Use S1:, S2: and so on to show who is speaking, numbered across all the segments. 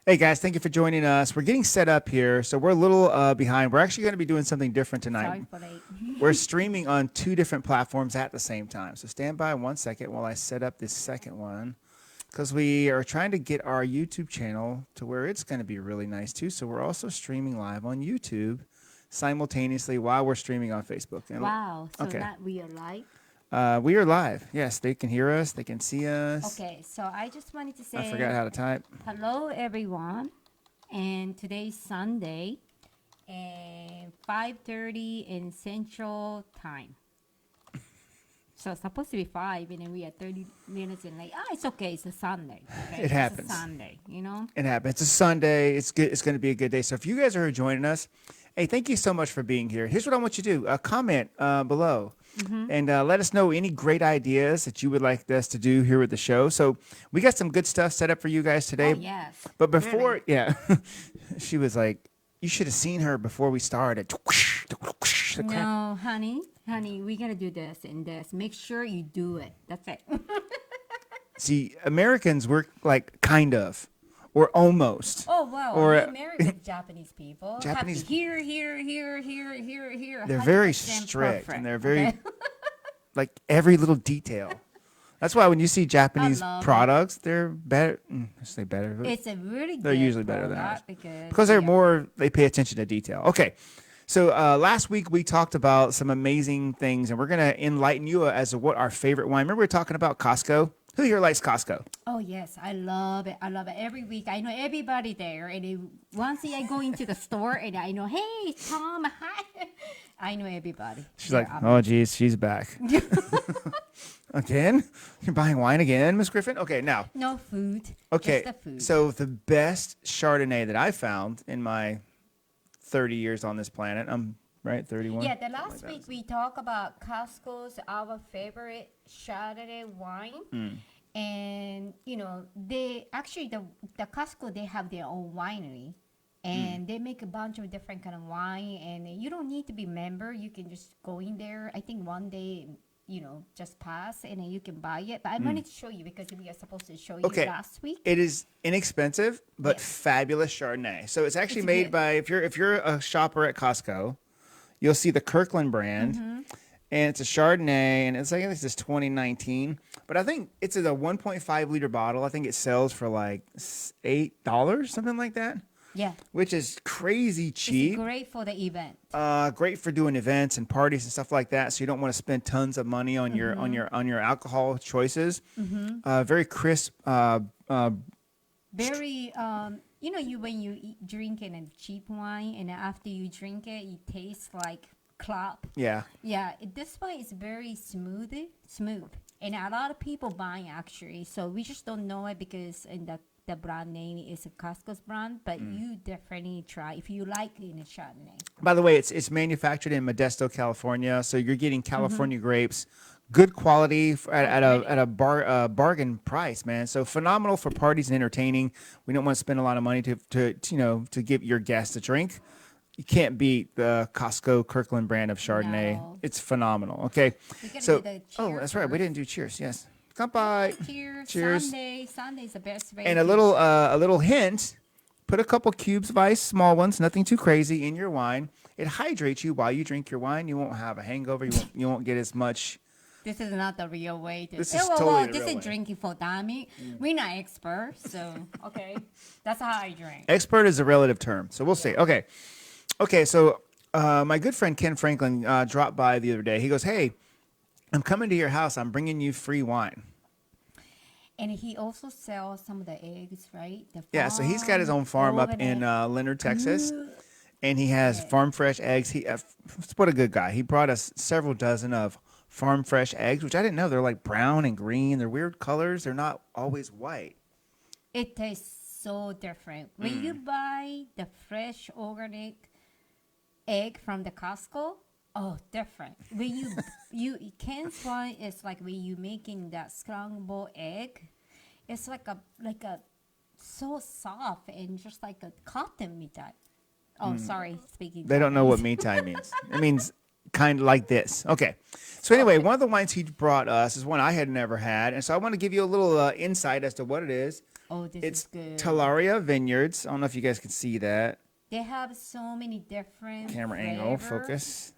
S1: Hey guys, thank you for joining us. We're getting set up here, so we're a little behind. We're actually going to be doing something different tonight.
S2: Sorry for late.
S1: We're streaming on two different platforms at the same time. So stand by 1 second while I set up this second one, because we are trying to get our YouTube channel to where it's going to be really nice too. So we're also streaming live on YouTube simultaneously while we're streaming on Facebook. And,
S2: Wow. So
S1: okay.
S2: that we are live.
S1: We are live. Yes, they can hear us. They can see us.
S2: Okay. So I just wanted to say
S1: I forgot how to type.
S2: hello, everyone. And today's Sunday, and 5:30 in Central Time. So it's supposed to be 5, and then we are 30 minutes in late. It's okay. It's a Sunday. Okay?
S1: It happens.
S2: It's a Sunday, you know?
S1: It happens. It's a Sunday. It's good. It's going to be a good day. So if you guys are joining us, hey, thank you so much for being here. Here's what I want you to do. Comment below and let us know any great ideas that you would like us to do here with the show. So we got some good stuff set up for you guys today.
S2: Oh, yes.
S1: But before,
S2: Really?
S1: yeah, she was like, you should have seen her before we started.
S2: No, honey, we got to do this and this. Make sure you do it. That's it.
S1: See, Americans, we're like kind of or almost.
S2: Oh, wow.
S1: Or,
S2: American Japanese people.
S1: Japanese-
S2: Have to here.
S1: They're very
S2: 100%
S1: strict
S2: perfect,
S1: and they're very
S2: okay?
S1: like every little detail. That's why when you see Japanese
S2: love it.
S1: products, they're better. I say better. but
S2: It's a really
S1: They're
S2: good
S1: usually better than ours.
S2: product
S1: because they're more, they pay attention to detail. Okay. So last week we talked about some amazing things, and we're going to enlighten you as to what our favorite wine. Remember we were talking about Costco? Who here likes Costco?
S2: Oh, yes. I love it. Every week, I know everybody there. And once I go into the store and I know, hey, Tom, hi. I know everybody.
S1: She's like, oh, geez, she's back. Again? You're buying wine again, Miss Griffin? Okay, now.
S2: No food.
S1: Okay,
S2: Just the food.
S1: so the best Chardonnay that I found in my 30 years on this planet, I'm right, 31?
S2: Yeah, the last week we talked about Costco's our favorite Chardonnay wine. And, you know, they actually, the Costco, they have their own winery. And they make a bunch of different kind of wine. And you don't need to be a member. You can just go in there. I think one day, you know, just pass and then you can buy it. But I wanted to show you because we are supposed to show you last week.
S1: It is inexpensive, but
S2: Yes.
S1: fabulous Chardonnay. So it's actually
S2: It's
S1: made
S2: good.
S1: by, if you're a shopper at Costco, you'll see the Kirkland brand. And it's a Chardonnay, and it's like this is 2019. But I think it's in a 1.5 liter bottle. I think it sells for like $8, something like that,
S2: Yeah.
S1: which is crazy cheap.
S2: It's great for the event.
S1: Great for doing events and parties and stuff like that. So you don't want to spend tons of money on your alcohol choices. Very crisp.
S2: Very, you know, when you drink in a cheap wine and after you drink it, it tastes like clap.
S1: Yeah.
S2: Yeah, this wine is very smooth. And a lot of people buying actually. So we just don't know it because in the brand name is a Costco's brand, but you definitely try if you like in a Chardonnay.
S1: By the way, it's manufactured in Modesto, California. So you're getting California grapes, good quality at a bargain price, man. So phenomenal for parties and entertaining. We don't want to spend a lot of money to give your guests a drink. You can't beat the Costco Kirkland brand of Chardonnay.
S2: No.
S1: It's phenomenal. Okay,
S2: We gotta
S1: so
S2: do the
S1: oh, that's right. We
S2: cheers
S1: didn't do cheers. Yes, Kampai.
S2: Cheers.
S1: Cheers.
S2: Sunday's the best way.
S1: And
S2: to-
S1: a little hint: put a couple cubes of ice, small ones, nothing too crazy, in your wine. It hydrates you while you drink your wine. You won't have a hangover. You won't get as much.
S2: This is not the real way to.
S1: This is totally the
S2: this
S1: real
S2: is
S1: way.
S2: drinking for Dami. We're not experts, so okay. That's how I drink.
S1: Expert is a relative term, so we'll see. Okay. So my good friend Ken Franklin dropped by the other day. He goes, "Hey, I'm coming to your house. I'm bringing you free wine."
S2: And he also sells some of the eggs, right?
S1: Yeah, so he's got his own farm up in Leonard, Texas, and he has farm fresh eggs. What a good guy. He brought us several dozen of farm fresh eggs, which I didn't know. They're like brown and green. They're weird colors. They're not always white.
S2: It tastes so different. When you buy the fresh organic egg from the Costco, oh, different. When you Ken's one is like when you making that scrambled egg, it's like a so soft and just like a cotton mitai. Oh, sorry, speaking.
S1: They don't know what
S2: Japanese.
S1: metai means. It means kind of like this. Okay. So anyway, one of the wines he brought us is one I had never had, and so I want to give you a little insight as to what it is.
S2: Oh, this
S1: It's
S2: is good.
S1: Talaria Vineyards. I don't know if you guys can see that.
S2: They have so many different
S1: Camera angle,
S2: flavor.
S1: focus.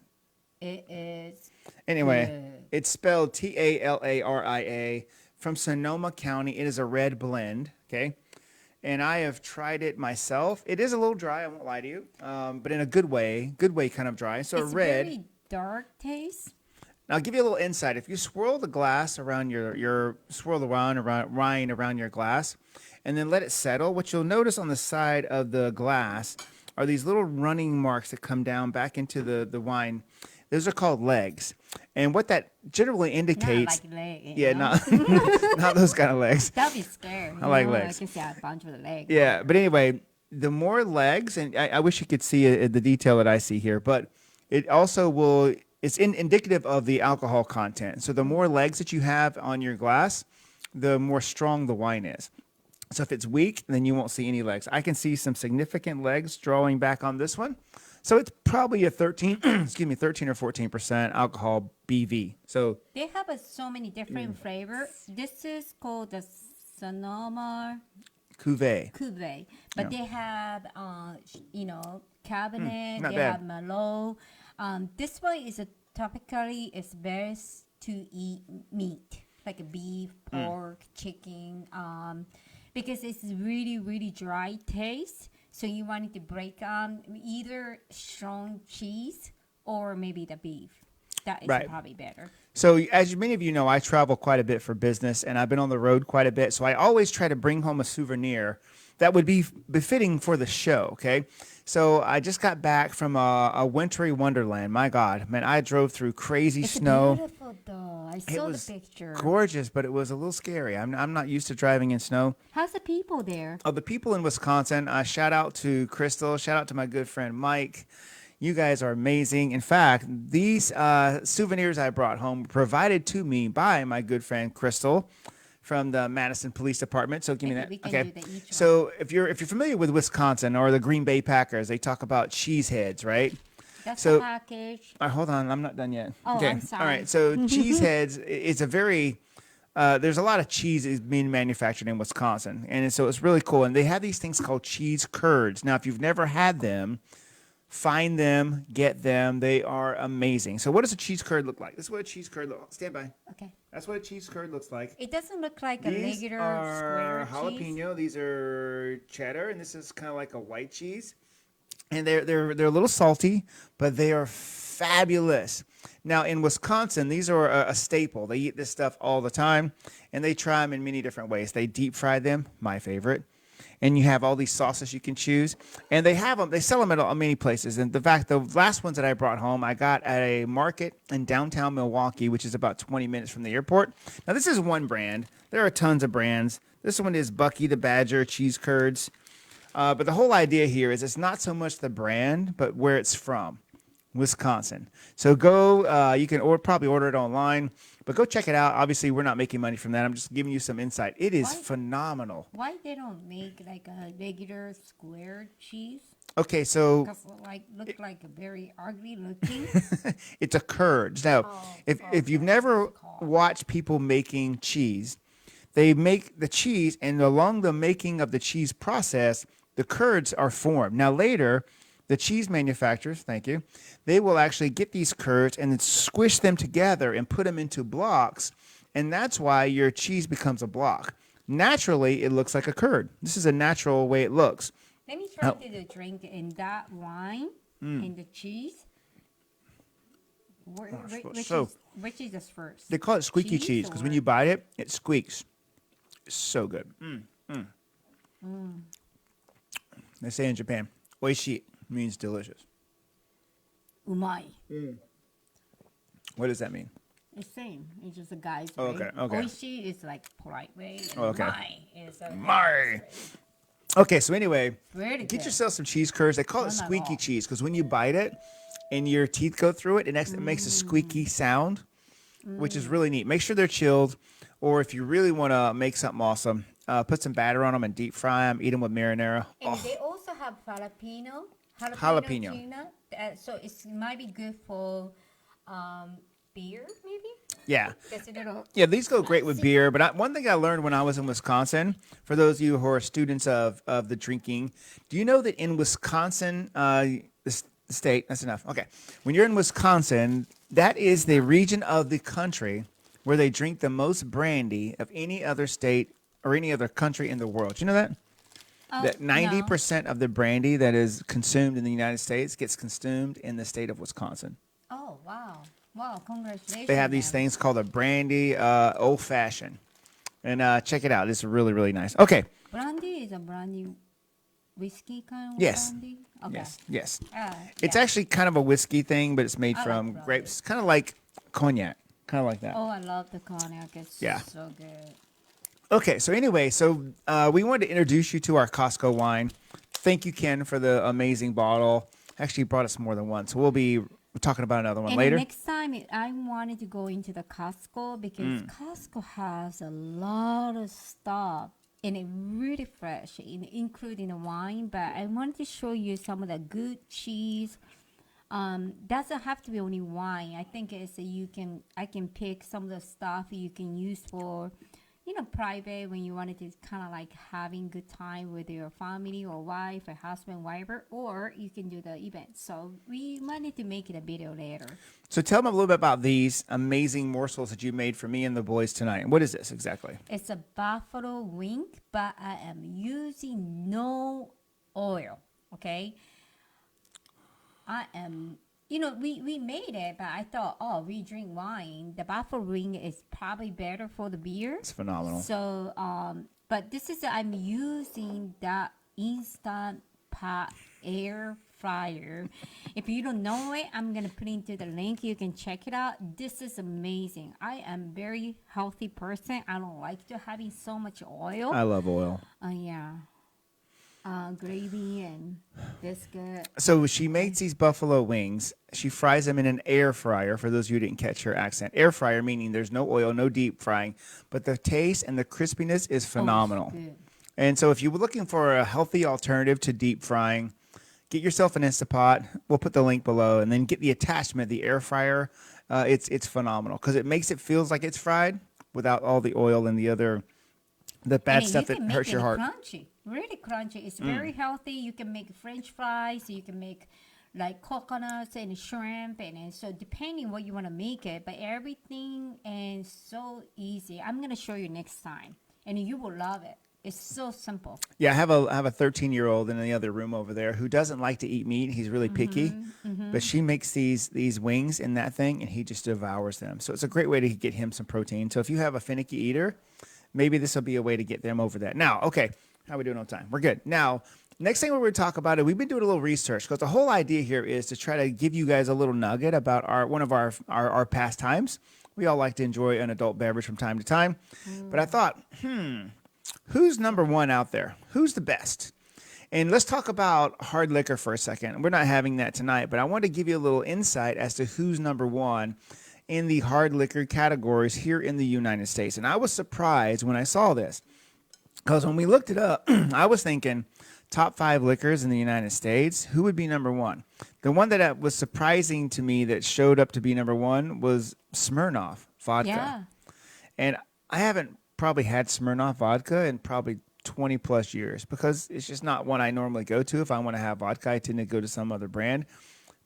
S2: It is
S1: Anyway,
S2: good.
S1: it's spelled Talaria from Sonoma County. It is a red blend, okay? And I have tried it myself. It is a little dry, I won't lie to you, but in a good way kind of dry. So
S2: It's
S1: red.
S2: very dark taste.
S1: Now, I'll give you a little insight. If you swirl the glass around swirl the wine around your glass, and then let it settle, what you'll notice on the side of the glass are these little running marks that come down back into the wine. Those are called legs. And what that generally
S2: Not
S1: indicates,
S2: like leg.
S1: yeah, not not those kind of legs.
S2: That'd be scary.
S1: I like
S2: you know?
S1: legs.
S2: I can see a bunch of legs.
S1: Yeah, but anyway, the more legs, and I wish you could see the detail that I see here, but it also will, it's indicative of the alcohol content. So the more legs that you have on your glass, the more strong the wine is. So if it's weak, then you won't see any legs. I can see some significant legs drawing back on this one. So it's probably a 13, 13 or 14% alcohol BV. So
S2: They have so many different flavor. This is called the Sonoma
S1: cuvee.
S2: Cuvée, but they have Cabernet.
S1: not
S2: They
S1: bad.
S2: have Merlot. This one is topically is best to eat meat like a beef, pork, chicken. Because it's really dry taste. So you want it to break on either strong cheese or maybe the beef. That is
S1: Right.
S2: probably better.
S1: So as many of you know, I travel quite a bit for business, and I've been on the road quite a bit. So I always try to bring home a souvenir that would be befitting for the show. Okay. So I just got back from a wintry wonderland. My God, man, I drove through crazy
S2: It's
S1: snow.
S2: beautiful though. I
S1: It
S2: saw the
S1: was
S2: picture.
S1: gorgeous, but it was a little scary. I'm not used to driving in snow.
S2: How's the people there?
S1: Oh, the people in Wisconsin, shout out to Crystal, shout out to my good friend Mike. You guys are amazing. In fact, these souvenirs I brought home were provided to me by my good friend Crystal from the Madison Police Department. So give me
S2: Okay,
S1: that.
S2: we can
S1: Okay.
S2: do the each one.
S1: So if you're familiar with Wisconsin or the Green Bay Packers, they talk about cheese heads, right?
S2: That's
S1: So-
S2: the package.
S1: All right, hold on. I'm not done yet.
S2: Oh,
S1: okay.
S2: I'm sorry.
S1: All right. So Cheeseheads is a very there's a lot of cheese is being manufactured in Wisconsin, and so it's really cool. And they have these things called cheese curds. Now, if you've never had them, find them, get them. They are amazing. So, what does a cheese curd look like? This is what a cheese curd looks. Stand by.
S2: Okay.
S1: That's what a cheese curd looks like.
S2: It doesn't look like a
S1: These
S2: regular
S1: are
S2: square cheese.
S1: jalapeno. These are cheddar, and this is kind of like a white cheese. And they're a little salty, but they are fabulous. Now in Wisconsin, these are a staple. They eat this stuff all the time, and they try them in many different ways. They deep fry them, my favorite, and you have all these sauces you can choose. And they have them. They sell them at many places. And the last ones that I brought home, I got at a market in downtown Milwaukee, which is about 20 minutes from the airport. Now this is one brand. There are tons of brands. This one is Bucky the Badger cheese curds. But the whole idea here is it's not so much the brand, but where it's from, Wisconsin. So go, you can probably order it online, but go check it out. Obviously, we're not making money from that. I'm just giving you some insight. It is
S2: Why?
S1: phenomenal.
S2: Why they don't make like a regular square cheese?
S1: Okay, so
S2: Because look like a very ugly looking.
S1: it's a curd. Now, if you've never
S2: called.
S1: watched people making cheese, they make the cheese, and along the making of the cheese process, the curds are formed. Now later, the cheese manufacturers, thank you, they will actually get these curds and then squish them together and put them into blocks, and that's why your cheese becomes a block. Naturally, it looks like a curd. This is a natural way it looks.
S2: Let me try to drink in that wine and the cheese. Which is the first?
S1: They call it squeaky cheese because when
S2: or-
S1: you bite it, it squeaks. It's so good. They say in Japan, oishi means delicious.
S2: Umai.
S1: What does that mean?
S2: It's same. It's just a guy's
S1: Oh,
S2: way.
S1: okay, okay.
S2: Oishi is like polite way. And
S1: Oh, okay.
S2: Umai is a
S1: Mai. Okay, so anyway,
S2: Very
S1: get
S2: good.
S1: yourself some cheese curds. They call it
S2: Oh my
S1: squeaky
S2: God.
S1: cheese because when you bite it and your teeth go through it, it makes a squeaky sound, which is really neat. Make sure they're chilled, or if you really want to make something awesome, put some batter on them and deep fry them. Eat them with marinara.
S2: And
S1: Oh,
S2: they also have jalapeno.
S1: Jalapeno.
S2: Tuna. So it might be good for beer, maybe.
S1: Yeah.
S2: That's a little.
S1: Yeah, these go great with
S2: spicy.
S1: beer. But one thing I learned when I was in Wisconsin, for those of you who are students of the drinking, do you know that in Wisconsin, the state, that's enough. Okay. When you're in Wisconsin, that is the region of the country where they drink the most brandy of any other state or any other country in the world. Do you know that?
S2: Oh
S1: That
S2: no.
S1: 90% of the brandy that is consumed in the United States gets consumed in the state of Wisconsin.
S2: Oh wow. Wow.
S1: They
S2: Congratulations,
S1: have these
S2: them.
S1: things called a brandy old fashioned. And check it out. It's really, really nice. Okay.
S2: Brandy is a brandy whiskey kind of
S1: Yes.
S2: brandy. Okay.
S1: Yes. Yes. It's
S2: Yeah.
S1: actually kind of a whiskey thing, but it's made
S2: I
S1: from
S2: like brandy.
S1: grapes, kind of like cognac, kind of like that.
S2: Oh, I love the cognac. It's
S1: Yeah.
S2: so good.
S1: Okay. So anyway, we wanted to introduce you to our Costco wine. Thank you, Ken, for the amazing bottle. Actually, you brought us more than one, so we'll be talking about another one
S2: And
S1: later.
S2: next time, I wanted to go into the Costco because Costco has a lot of stuff and it really fresh, including the wine. But I wanted to show you some of the good cheese. Doesn't have to be only wine. I think I can pick some of the stuff you can use for, private when you wanted to kind of like having good time with your family or wife or husband, whatever, or you can do the event. So we wanted to make it a video later.
S1: So tell them a little bit about these amazing morsels that you made for me and the boys tonight. And what is this exactly?
S2: It's a buffalo wing, but I am using no oil. Okay. I am, we made it, but I thought, oh, we drink wine. The buffalo wing is probably better for the beer.
S1: It's phenomenal.
S2: So, but I'm using the instant pot air fryer. If you don't know it, I'm gonna put into the link. You can check it out. This is amazing. I am very healthy person. I don't like to having so much oil.
S1: I love oil.
S2: Yeah. Gravy and biscuit.
S1: So she makes these buffalo wings. She fries them in an air fryer. For those of you who didn't catch her accent, air fryer meaning there's no oil, no deep frying, but the taste and the crispiness is phenomenal.
S2: Good.
S1: And so if you were looking for a healthy alternative to deep frying, get yourself an Instapot. We'll put the link below, and then get the attachment, the air fryer. It's phenomenal because it makes it feels like it's fried without all the oil and the bad
S2: And
S1: stuff
S2: you
S1: that
S2: can make
S1: hurts
S2: it
S1: your heart.
S2: crunchy, really crunchy. It's very healthy. You can make French fries. You can make like coconuts and shrimp, and so depending what you want to make it, but everything is so easy. I'm gonna show you next time, and you will love it. It's so simple.
S1: Yeah, I have a 13-year-old in the other room over there who doesn't like to eat meat. He's really picky, but she makes these wings in that thing, and he just devours them. So it's a great way to get him some protein. So if you have a finicky eater, maybe this will be a way to get them over that. Now, okay, how are we doing on time? We're good. Now, next thing we're going to talk about it. We've been doing a little research because the whole idea here is to try to give you guys a little nugget about one of our pastimes. We all like to enjoy an adult beverage from time to time, but I thought, who's number one out there? Who's the best? And let's talk about hard liquor for a second. We're not having that tonight, but I want to give you a little insight as to who's number one in the hard liquor categories here in the United States. And I was surprised when I saw this because when we looked it up, I was thinking top 5 liquors in the United States, who would be number one? The one that was surprising to me that showed up to be number one was Smirnoff vodka.
S2: Yeah.
S1: And I haven't probably had Smirnoff vodka in probably 20 plus years because it's just not one I normally go to. If I want to have vodka, I tend to go to some other brand.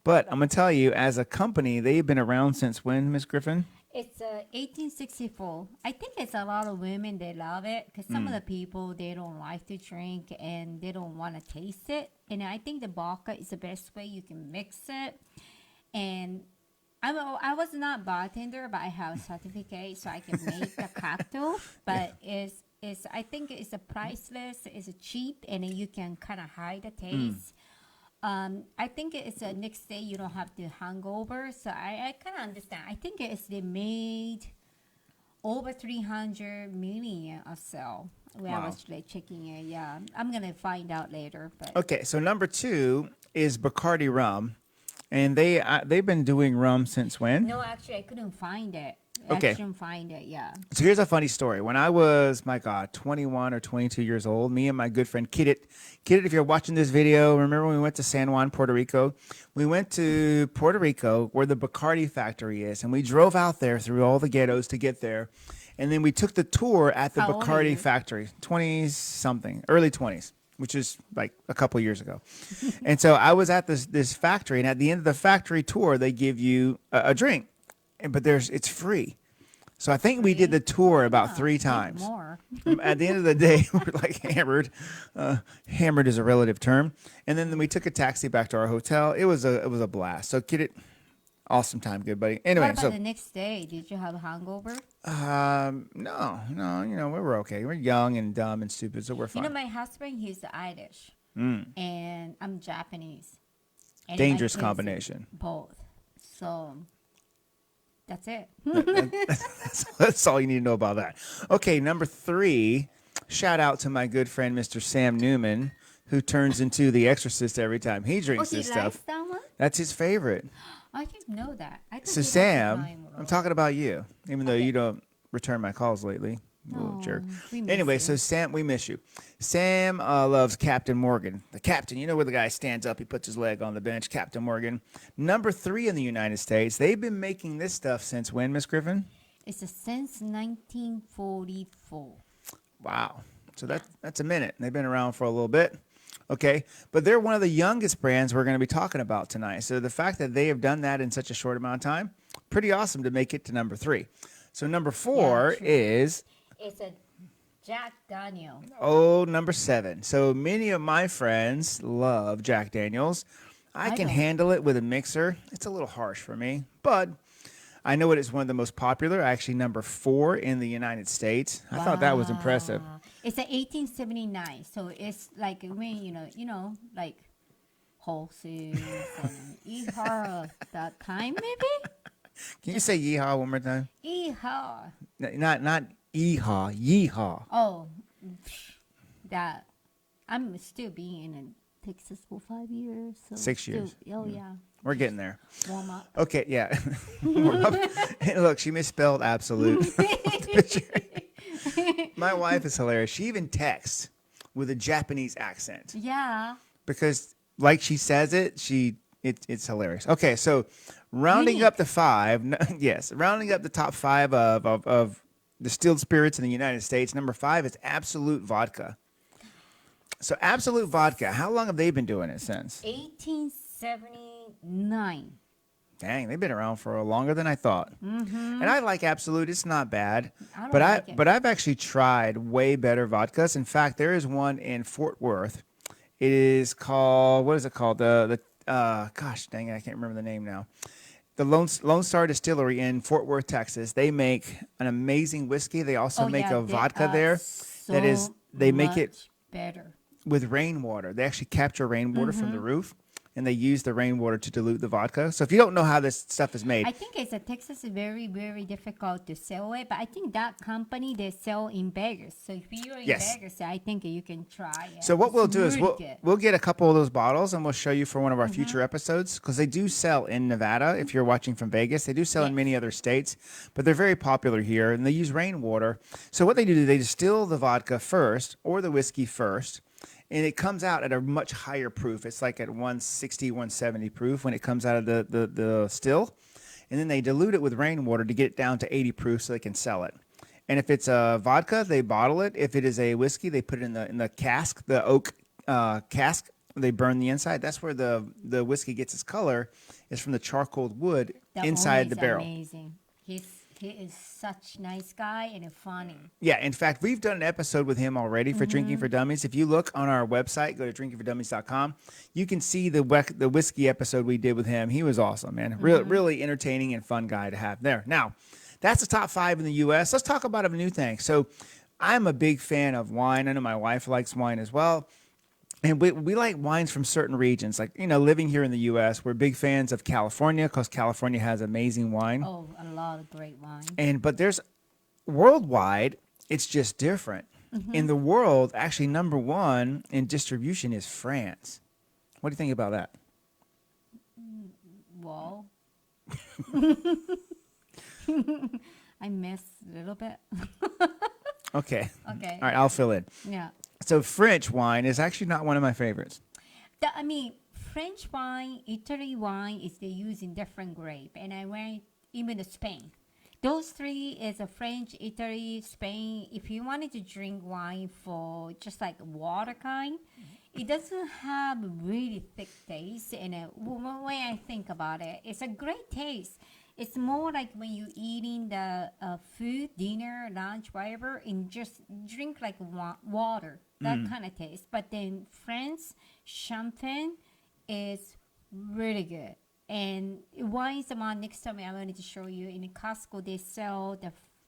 S1: But I'm going to tell you, as a company, they've been around since when, Miss Griffin?
S2: It's 1864. I think it's a lot of women, they love it because some of the people, they don't like to drink and they don't want to taste it. And I think the vodka is the best way you can mix it. And I was not bartender, but I have a certificate so I can make the cocktail. But I think it's a priceless, it's a cheap, and then you can kind of hide the taste. I think it's next day you don't have to hungover, so I kind of understand. I think they made over 300 million or so. When I was like checking it, yeah, I'm gonna find out later. But
S1: Okay, so number 2 is Bacardi rum, and they've been doing rum since when?
S2: no, actually, I couldn't find it.
S1: Okay.
S2: Action find it, yeah.
S1: So here's a funny story. When I was, my God, 21 or 22 years old, me and my good friend Kidit, if you're watching this video, remember when we went to San Juan, Puerto Rico? We went to Puerto Rico where the Bacardi factory is, and we drove out there through all the ghettos to get there. And then we took the tour at the
S2: How old are
S1: Bacardi
S2: you?
S1: factory, 20 something, early 20s, which is like a couple years ago. And so I was at this factory, and at the end of the factory tour, they give you a drink, but it's free. So I think we did the tour about 3 times.
S2: More.
S1: At the end of the day, we were like hammered. Hammered is a relative term. And then we took a taxi back to our hotel. It was a blast. So get it. Awesome time, good buddy. Anyway,
S2: What about the next day? Did you have a hangover?
S1: no, we were okay. We're young and dumb and stupid, so we're fine.
S2: You know, my husband, he's Irish, and I'm Japanese. And my
S1: Dangerous
S2: kids,
S1: combination.
S2: Both. So that's it.
S1: That's all you need to know about that. Okay, number 3. Shout out to my good friend, Mr. Sam Newman, who turns into the Exorcist every time he drinks
S2: he
S1: this
S2: likes
S1: stuff.
S2: that one?
S1: That's his favorite.
S2: I didn't know that. I thought
S1: So
S2: he liked
S1: Sam,
S2: lime
S1: I'm
S2: roll.
S1: talking about you, even though
S2: Okay.
S1: you don't return my calls lately. Little jerk.
S2: we miss
S1: Anyway,
S2: you.
S1: so Sam, we miss you. Sam loves Captain Morgan. The captain, you know where the guy stands up, he puts his leg on the bench, Captain Morgan. Number 3 in the United States. They've been making this stuff since when, Miss Griffin?
S2: It's since 1944.
S1: Wow. So that's a minute. They've been around for a little bit. Okay. But they're one of the youngest brands we're going to be talking about tonight. So the fact that they have done that in such a short amount of time, pretty awesome to make it to number 3. So number 4
S2: true.
S1: is,
S2: It's a Jack Daniel.
S1: number 7. So many of my friends love Jack Daniels. I can
S2: don't.
S1: handle it with a mixer. It's a little harsh for me, but I know it is one of the most popular, actually number 4 in the United States. I thought that was impressive.
S2: Wow. It's a 1879, so it's like when like horses and yeehaw that time maybe.
S1: Can you say yeehaw one more time?
S2: Yeehaw.
S1: Not yeehaw, yeehaw.
S2: Oh, that I'm still being in Texas for 5 years. So
S1: 6 years.
S2: Oh yeah,
S1: We're getting there.
S2: warm up.
S1: Okay, yeah. Warm up. And look, she misspelled absolute. My wife is hilarious. She even texts with a Japanese accent
S2: Yeah.
S1: because, like she says it's hilarious. Okay, so rounding
S2: Unique.
S1: up the 5, yes, rounding up the top 5 of distilled spirits in the United States. Number 5 is Absolute Vodka. So Absolute Vodka, how long have they been doing it since?
S2: 1879.
S1: Dang, they've been around for longer than I thought. And I like Absolute; it's not bad.
S2: I don't
S1: but
S2: like it.
S1: but I've actually tried way better vodkas. In fact, there is one in Fort Worth. It is called, what is it called? Gosh dang it, I can't remember the name now. The Lone Star Distillery in Fort Worth, Texas. They make an amazing whiskey. They also make a vodka there that is. They make it
S2: much better.
S1: with rainwater. They actually capture rainwater from the roof, and they use the rainwater to dilute the vodka. So if you don't know how this stuff is made,
S2: I think it's a Texas is very, very difficult to sell it, but I think that company they sell in Vegas. So if you're in
S1: Yes.
S2: Vegas, I think you can try it.
S1: so what
S2: It's
S1: we'll do is
S2: really good.
S1: we'll get a couple of those bottles and we'll show you for one of our future episodes because they do sell in Nevada. If you're watching from Vegas, they do sell in many other states, but they're very popular here and they use rainwater. So what they do is they distill the vodka first or the whiskey first. And it comes out at a much higher proof. It's like at 160, 170 proof when it comes out of the still. And then they dilute it with rainwater to get it down to 80 proof so they can sell it. And if it's a vodka, they bottle it. If it is a whiskey, they put it in the cask, the oak cask. They burn the inside. That's where the whiskey gets its color, is from the charcoal wood
S2: The
S1: inside
S2: owner
S1: the
S2: is
S1: barrel.
S2: Amazing. He is such nice guy and funny.
S1: Yeah, in fact, we've done an episode with him already for Drinking for Dummies. If you look on our website, go to drinkingfordummies.com, you can see the whiskey episode we did with him. He was awesome, man. Really entertaining and fun guy to have there. Now, that's the top 5 in the U.S. Let's talk about a new thing. So I'm a big fan of wine. I know my wife likes wine as well. And we like wines from certain regions. Like, living here in the U.S., we're big fans of California because California has amazing wine.
S2: Oh, a lot of great wine.
S1: But there's worldwide, it's just different. In the world, actually, number 1 in distribution is France. What do you think about that?
S2: Well, I missed a little bit.
S1: Okay.
S2: Okay.
S1: All right, I'll fill in.
S2: Yeah.
S1: So French wine is actually not one of my favorites.
S2: I mean, French wine, Italy wine is they use in different grape, and I went even to Spain. Those three is a French, Italy, Spain. If you wanted to drink wine for just like water kind, it doesn't have really thick taste. And one way I think about it, it's a great taste. It's more like when you eating the food, dinner, lunch, whatever, and just drink like water. That kind of taste. But then France champagne is really good. And wine is one next time I wanted to show you. In Costco, they sell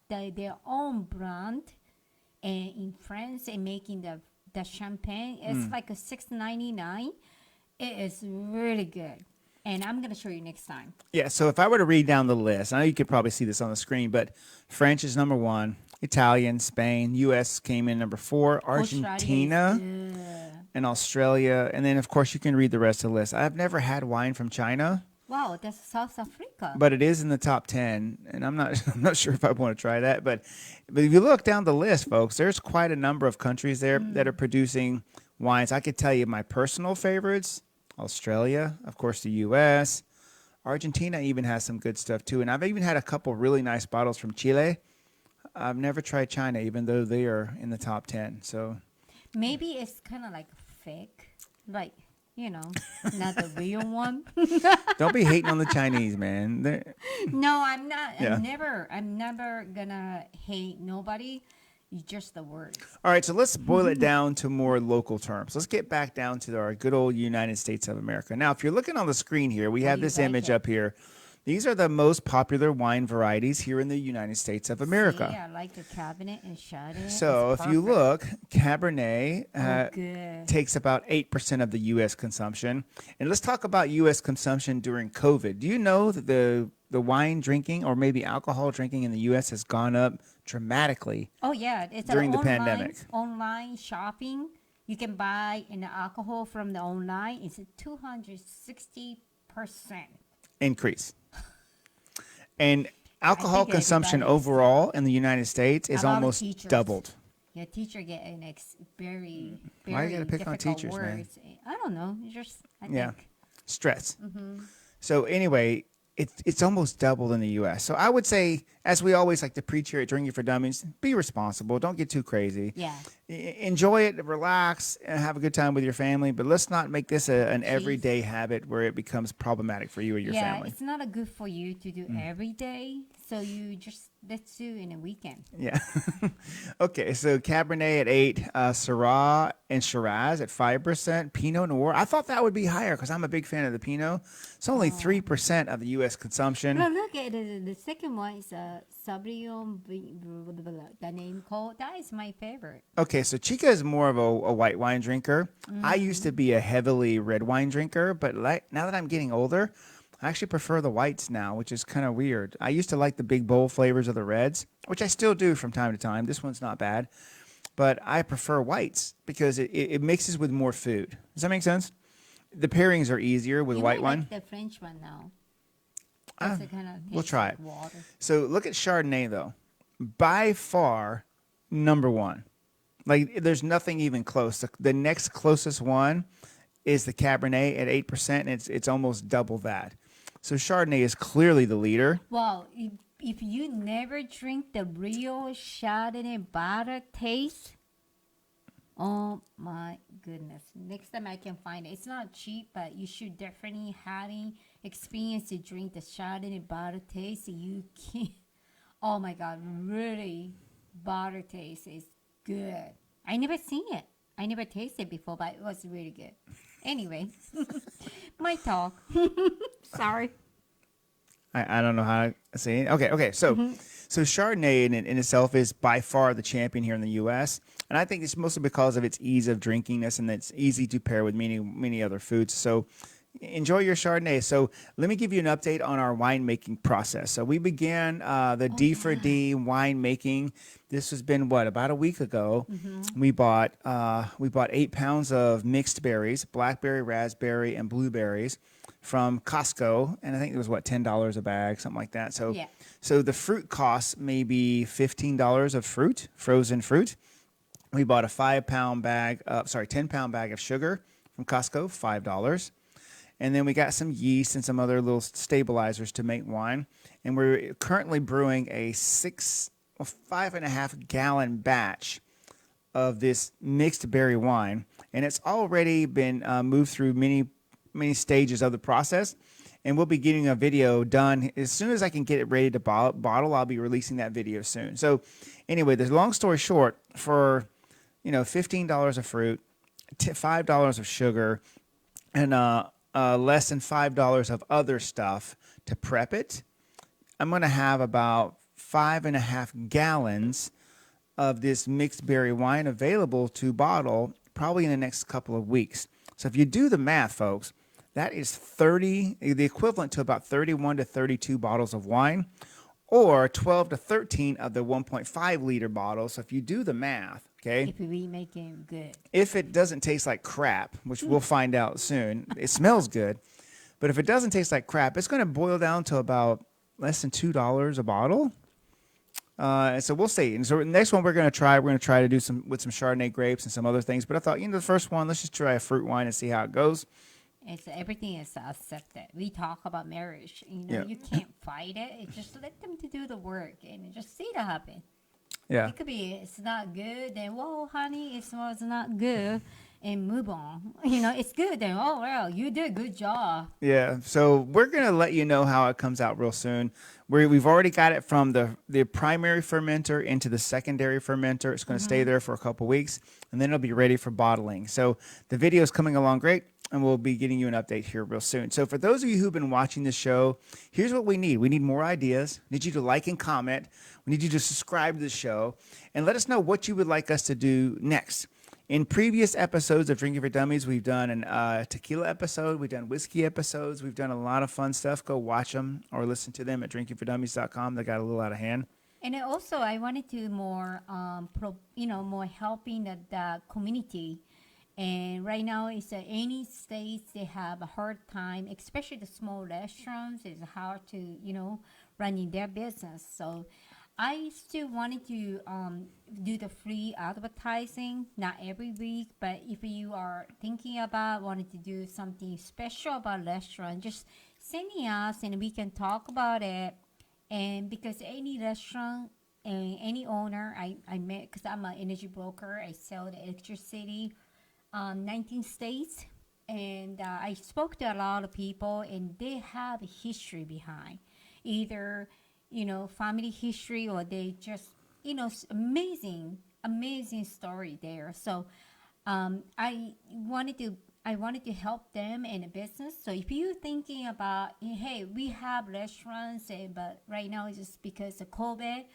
S2: their own brand, and in France, and making the champagne. It's like a $6.99. It is really good. And I'm going to show you next time.
S1: Yeah, so if I were to read down the list, I know you could probably see this on the screen, but French is number 1, Italian, Spain, U.S. came in number 4, Argentina, and Australia. And then, of course, you can read the rest of the list. I've never had wine from China.
S2: Wow, that's South Africa.
S1: But it is in the top 10, and I'm not sure if I want to try that. But if you look down the list, folks, there's quite a number of countries there that are producing wines. I could tell you my personal favorites: Australia, of course, the U.S., Argentina even has some good stuff too, and I've even had a couple really nice bottles from Chile. I've never tried China, even though they are in the top 10. So
S2: maybe it's kind of like fake, like. Not the real one.
S1: don't be hating on the Chinese, man.
S2: No, I'm not.
S1: Yeah.
S2: I'm never gonna hate nobody. It's just the words.
S1: All right, so let's boil it down to more local terms. Let's get back down to our good old United States of America. Now, if you're looking on the screen here, we have this image up here. These are the most popular wine varieties here in the United States of America.
S2: Yeah, I like the Cabernet and Chardonnay.
S1: So if you look, Cabernet takes about 8% of the U.S. consumption. And let's talk about U.S. consumption during COVID. Do you know that the wine drinking or maybe alcohol drinking in the U.S. has gone up dramatically?
S2: Oh, yeah. It's
S1: during the pandemic.
S2: Online shopping. You can buy an alcohol from the online. It's a 260%
S1: increase. And alcohol consumption overall in the United States is almost doubled.
S2: Yeah, teacher get an very
S1: Why you gotta pick on teachers,
S2: words. Man? I don't know. I think.
S1: Stress. So anyway, it's almost doubled in the U.S. So I would say, as we always like to preach here at Drinking for Dummies, be responsible. Don't get too crazy.
S2: Yeah.
S1: Enjoy it, relax, and have a good time with your family. But let's not make this an everyday habit where it becomes problematic for you or your family.
S2: Yeah, it's not good for you to do every day. So you just, let's do in a weekend.
S1: Yeah. Okay, so Cabernet at 8, Syrah and Shiraz at 5%, Pinot Noir. I thought that would be higher because I'm a big fan of the Pinot. It's only 3% of the U.S. consumption.
S2: No, look at the second one is Sauvignon, the name called. That is my favorite.
S1: Okay, so Chica is more of a white wine drinker. I used to be a heavily red wine drinker, but now that I'm getting older, I actually prefer the whites now, which is kind of weird. I used to like the big bold flavors of the reds, which I still do from time to time. This one's not bad, but I prefer whites because it mixes with more food. Does that make sense? The pairings are easier with white wine.
S2: Like the French one now.
S1: We'll try it.
S2: Water.
S1: So look at Chardonnay, though. By far, number 1. Like, there's nothing even close. The next closest one is the Cabernet at 8%, and it's almost double that. So Chardonnay is clearly the leader.
S2: Well, if you never drink the real Chardonnay butter taste, oh my goodness. Next time I can find it. It's not cheap, but you should definitely having experience to drink the Chardonnay butter taste. You can, oh my God, really, butter taste is good. I never seen it. I never tasted before, but it was really good. Anyway, my talk. Sorry.
S1: I don't know how to say it. Okay. So Chardonnay in itself is by far the champion here in the U.S. And I think it's mostly because of its ease of drinkingness and it's easy to pair with many other foods. So enjoy your Chardonnay. So let me give you an update on our winemaking process. So we began the D4D winemaking. This has been about a week ago. We bought 8 pounds of mixed berries, blackberry, raspberry, and blueberries. from Costco, and I think it was what, $10 a bag, something like that. So,
S2: Yeah.
S1: so the fruit costs maybe $15 of fruit, frozen fruit. We bought a 5 pound bag, 10 pound bag of sugar from Costco, $5. And then we got some yeast and some other little stabilizers to make wine. And we're currently brewing a 5.5 gallon batch of this mixed berry wine, and it's already been moved through many stages of the process. And we'll be getting a video done as soon as I can get it ready to bottle. I'll be releasing that video soon. So, anyway, the long story short, for $15 of fruit, $5 of sugar, and less than $5 of other stuff to prep it, I'm going to have about 5.5 gallons of this mixed berry wine available to bottle probably in the next couple of weeks. So if you do the math, folks, that is the equivalent to about 31 to 32 bottles of wine, or 12 to 13 of the 1.5 liter bottles. So if you do the math, okay,
S2: If we make it good.
S1: if it doesn't taste like crap, which we'll find out soon, it smells good. But if it doesn't taste like crap, it's going to boil down to about less than $2 a bottle. And so we'll see. And so the next one we're going to do some with some Chardonnay grapes and some other things. But I thought, the first one, let's just try a fruit wine and see how it goes.
S2: Everything is accepted. We talk about marriage.
S1: Yeah.
S2: You can't fight it. It's just let them to do the work and just see it happen.
S1: Yeah.
S2: It could be it's not good, then whoa, honey, it's not good, and move on. It's good, then oh well, you did a good job.
S1: Yeah. So we're going to let you know how it comes out real soon. We've already got it from the primary fermenter into the secondary fermenter. It's going to stay there for a couple weeks, and then it'll be ready for bottling. So the video is coming along great, and we'll be getting you an update here real soon. So for those of you who've been watching this show, here's what we need. We need more ideas. We need you to like and comment. We need you to subscribe to the show and let us know what you would like us to do next. In previous episodes of Drinking for Dummies, we've done a tequila episode. We've done whiskey episodes. We've done a lot of fun stuff. Go watch them or listen to them at drinkingfordummies.com. They got a little out of hand.
S2: And also, I wanted to more, more helping the community. And right now, it's any states they have a hard time, especially the small restaurants. It's hard to running their business. So I still wanted to do the free advertising, not every week, but if you are thinking about wanting to do something special about restaurant, just send me us and we can talk about it. And because any restaurant and any owner, I met, because I'm an energy broker, I sell the electricity, 19 states, and I spoke to a lot of people, and they have a history behind either family history, or they just, amazing story there. So I wanted to help them in a business. So if you're thinking about, hey, we have restaurants, but right now it's just because of COVID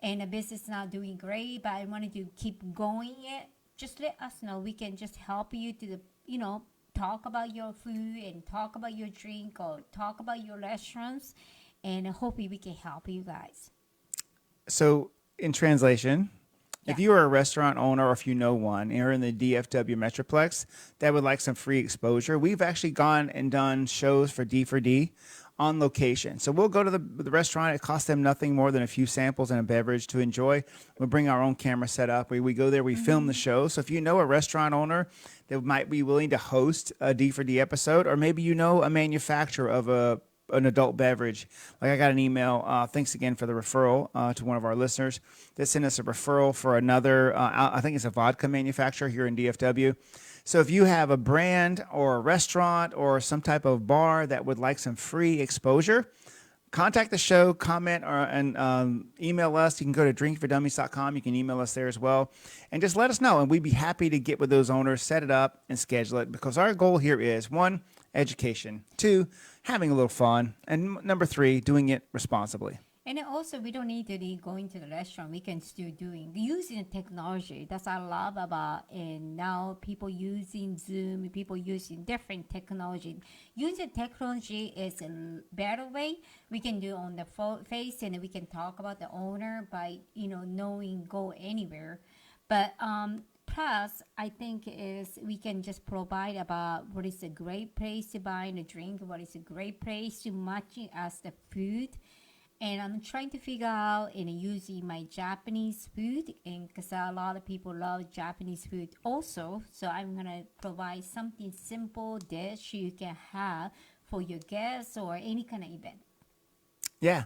S2: and the business is not doing great, but I wanted to keep going it, just let us know. We can just help you to, talk about your food and talk about your drink or talk about your restaurants. And hopefully we can help you guys.
S1: So in translation, if you are a restaurant owner or if you know one, and you're in the DFW Metroplex that would like some free exposure, we've actually gone and done shows for D4D on location. So we'll go to the restaurant. It costs them nothing more than a few samples and a beverage to enjoy. We'll bring our own camera set up. We go there, we film the show. So if you know a restaurant owner that might be willing to host a D4D episode, or maybe you know a manufacturer of an adult beverage. Like I got an email, thanks again for the referral to one of our listeners that sent us a referral for another, I think it's a vodka manufacturer here in DFW. So if you have a brand or a restaurant or some type of bar that would like some free exposure, contact the show, comment, and email us. You can go to drinkfordummies.com. You can email us there as well. And just let us know. And we'd be happy to get with those owners, set it up, and schedule it. Because our goal here is, 1, education. 2, having a little fun. And number 3, doing it responsibly.
S2: And then also, we don't need to be going to the restaurant. We can still using technology. That's what I love about. And now people using Zoom, people using different technology. Using technology is a better way. We can do on the face, and we can talk about the owner by knowing go anywhere. But plus, I think is we can just provide about what is a great place to buy the drink, what is a great place to matching as the food. And I'm trying to figure out and using my Japanese food, and because a lot of people love Japanese food also, so I'm gonna provide something simple dish you can have for your guests or any kind of event.
S1: Yeah.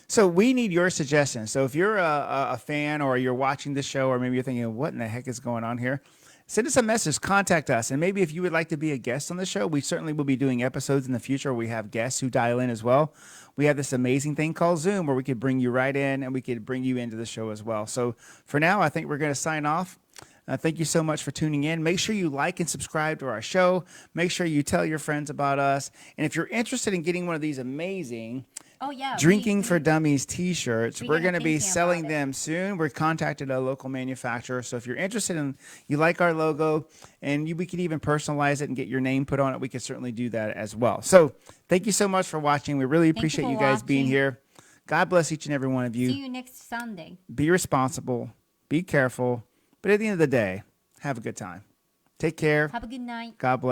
S1: So we need your suggestions. So if you're a fan or you're watching the show or maybe you're thinking, what in the heck is going on here? Send us a message, contact us. And maybe if you would like to be a guest on the show, we certainly will be doing episodes in the future where we have guests who dial in as well. We have this amazing thing called Zoom where we could bring you right in and we could bring you into the show as well. So for now, I think we're going to sign off. Thank you so much for tuning in. Make sure you like and subscribe to our show. Make sure you tell your friends about us. And if you're interested in getting one of these amazing
S2: Oh yeah,
S1: Drinking for Dummies t-shirts,
S2: we're
S1: we're
S2: gonna
S1: going to be
S2: thinking
S1: selling
S2: about it.
S1: them soon. We're contacted a local manufacturer. So if you're interested in, you like our logo and we could even personalize it and get your name put on it, we could certainly do that as well. So thank you so much for watching. We really
S2: you
S1: appreciate
S2: for
S1: you guys being
S2: watching.
S1: here. God bless each and every one of
S2: See
S1: you.
S2: you next Sunday.
S1: Be responsible, be careful, but at the end of the day, have a good time. Take care.
S2: Have a good night.
S1: God bless.